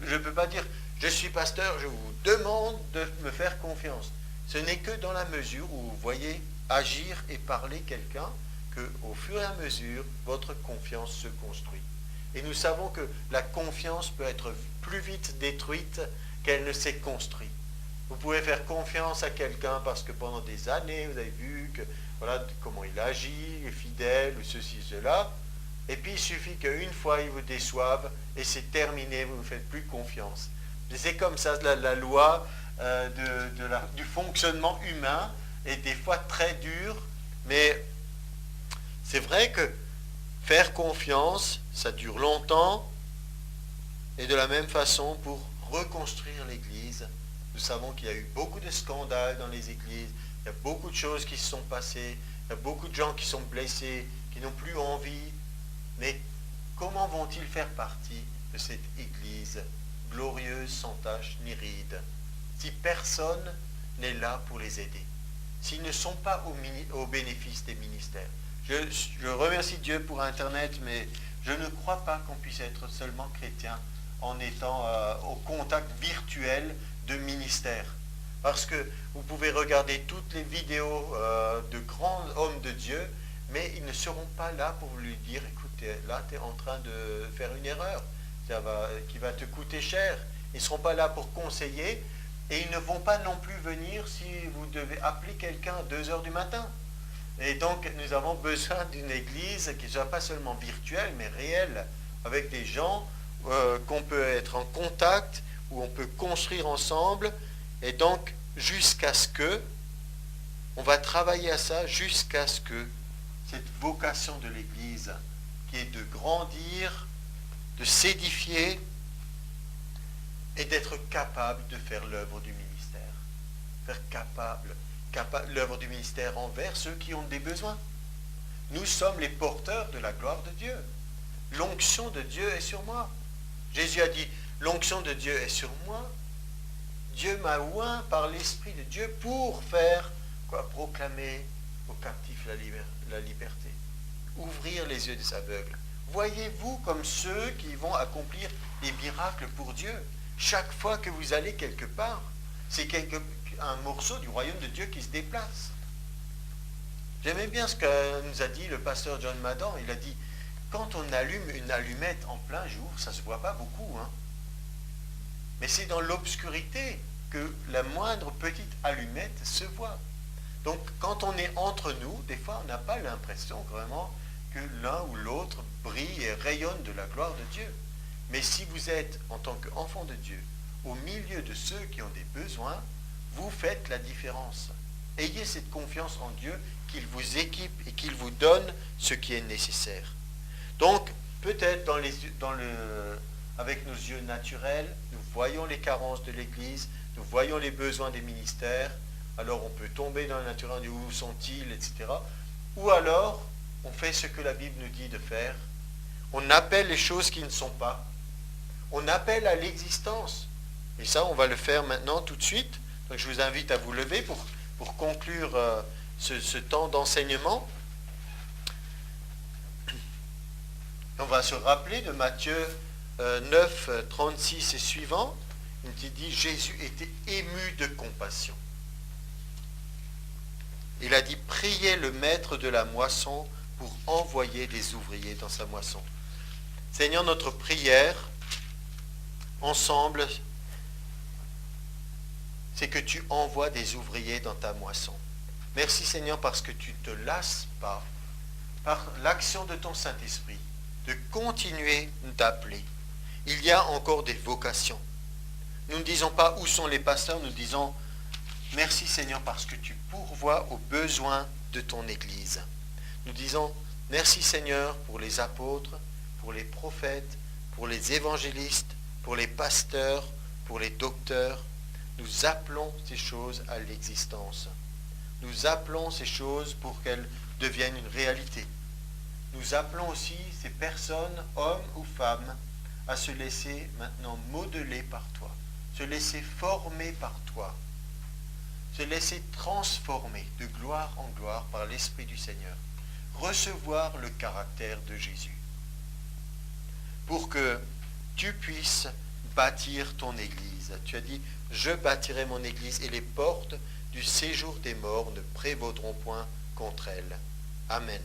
Je ne peux pas dire « je suis pasteur, je vous demande de me faire confiance ». Ce n'est que dans la mesure où vous voyez agir et parler quelqu'un qu'au fur et à mesure, votre confiance se construit. Et nous savons que la confiance peut être plus vite détruite qu'elle ne s'est construite. Vous pouvez faire confiance à quelqu'un parce que pendant des années, vous avez vu que, voilà, comment il agit, il est fidèle, ou ceci, cela. Et puis il suffit qu'une fois il vous déçoive et c'est terminé, vous ne faites plus confiance. Et c'est comme ça, la loi du fonctionnement humain est des fois très dure, mais c'est vrai que faire confiance, ça dure longtemps, et de la même façon, pour reconstruire l'Église, nous savons qu'il y a eu beaucoup de scandales dans les églises, il y a beaucoup de choses qui se sont passées, il y a beaucoup de gens qui sont blessés, qui n'ont plus envie, mais comment vont-ils faire partie de cette Église glorieuse, sans tache ni ride, si personne n'est là pour les aider, s'ils ne sont pas au bénéfice des ministères? Je remercie Dieu pour Internet, mais je ne crois pas qu'on puisse être seulement chrétien en étant au contact virtuel de ministères. Parce que vous pouvez regarder toutes les vidéos de grands hommes de Dieu, mais ils ne seront pas là pour lui dire, écoute, là tu es en train de faire une erreur qui va te coûter cher. Ils ne seront pas là pour conseiller, et ils ne vont pas non plus venir si vous devez appeler quelqu'un à 2 heures du matin. Et donc, nous avons besoin d'une église qui ne soit pas seulement virtuelle, mais réelle, avec des gens qu'on peut être en contact, où on peut construire ensemble, et donc, jusqu'à ce que, on va travailler à ça, jusqu'à ce que cette vocation de l'église, qui est de grandir, de s'édifier, et d'être capable de faire l'œuvre du ministère. Faire capable l'œuvre du ministère envers ceux qui ont des besoins. Nous sommes les porteurs de la gloire de Dieu. L'onction de Dieu est sur moi. Jésus a dit, l'onction de Dieu est sur moi. Dieu m'a oint par l'Esprit de Dieu pour faire, proclamer aux captifs la liberté. Ouvrir les yeux des aveugles. Voyez-vous comme ceux qui vont accomplir des miracles pour Dieu. Chaque fois que vous allez quelque part, c'est un morceau du royaume de Dieu qui se déplace. J'aimais bien ce que nous a dit le pasteur John Madan. Il a dit, quand on allume une allumette en plein jour, ça ne se voit pas beaucoup, hein. Mais c'est dans l'obscurité que la moindre petite allumette se voit. Donc quand on est entre nous, des fois on n'a pas l'impression vraiment que l'un ou l'autre brille et rayonne de la gloire de Dieu. Mais si vous êtes, en tant qu'enfant de Dieu, au milieu de ceux qui ont des besoins, vous faites la différence. Ayez cette confiance en Dieu qu'il vous équipe et qu'il vous donne ce qui est nécessaire. Donc, peut-être avec nos yeux naturels, nous voyons les carences de l'Église, nous voyons les besoins des ministères, alors on peut tomber dans le naturel, on dit où sont-ils, etc. Ou alors, on fait ce que la Bible nous dit de faire, on appelle les choses qui ne sont pas, on appelle à l'existence. Et ça, on va le faire maintenant tout de suite. Donc je vous invite à vous lever pour conclure ce temps d'enseignement. On va se rappeler de Matthieu 9, 36 et suivant, qui dit « Jésus était ému de compassion ». Il a dit « Priez le maître de la moisson pour envoyer des ouvriers dans sa moisson ». Seigneur, notre prière, ensemble, c'est que tu envoies des ouvriers dans ta moisson. Merci Seigneur parce que tu ne te lasses pas, par l'action de ton Saint-Esprit, de continuer d'appeler. Il y a encore des vocations. Nous ne disons pas où sont les pasteurs, nous disons merci Seigneur parce que tu pourvois aux besoins de ton Église. Nous disons merci Seigneur pour les apôtres, pour les prophètes, pour les évangélistes, pour les pasteurs, pour les docteurs. Nous appelons ces choses à l'existence. Nous appelons ces choses pour qu'elles deviennent une réalité. Nous appelons aussi ces personnes, hommes ou femmes, à se laisser maintenant modeler par toi, se laisser former par toi, se laisser transformer de gloire en gloire par l'Esprit du Seigneur, recevoir le caractère de Jésus, pour que tu puisses bâtir ton Église. Tu as dit, je bâtirai mon Église et les portes du séjour des morts ne prévaudront point contre elle. Amen.